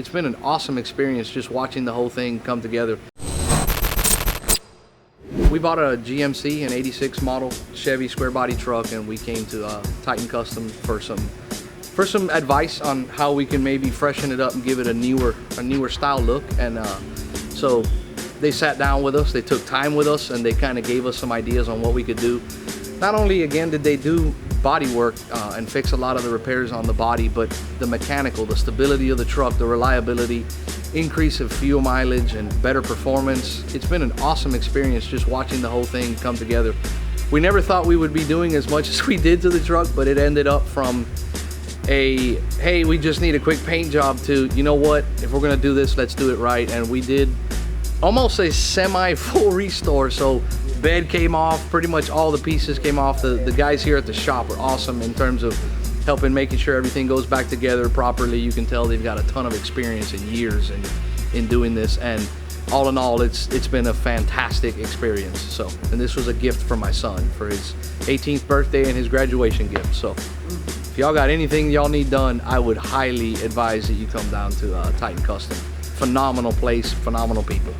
It's been an awesome experience just watching the whole thing come together. We bought a GMC, an 86 model Chevy square body truck, and we came to Titan Custom for some advice on how we can maybe freshen it up and give it a newer style look. And so they sat down with us, they took time with us, and they kind of gave us some ideas on what we could do. Not only, again, did they do body work and fix a lot of the repairs on the body, but the mechanical, the stability of the truck, the reliability, increase of fuel mileage, and better performance. It's been an awesome experience just watching the whole thing come together. We never thought we would be doing as much as we did to the truck, but it ended up from a, hey, we just need a quick paint job, to, you know what, if we're gonna do this, let's do it right. And we did almost a semi-full restore. So bed came off, pretty much all the pieces came off. The guys here at the shop are awesome in terms of helping, making sure everything goes back together properly. You can tell they've got a ton of experience and years in doing this, and all in all, it's been a fantastic experience. So, and this was a gift from my son for his 18th birthday and his graduation gift. So if y'all got anything y'all need done, I would highly advise that you come down to Titan Custom. Phenomenal place, phenomenal people.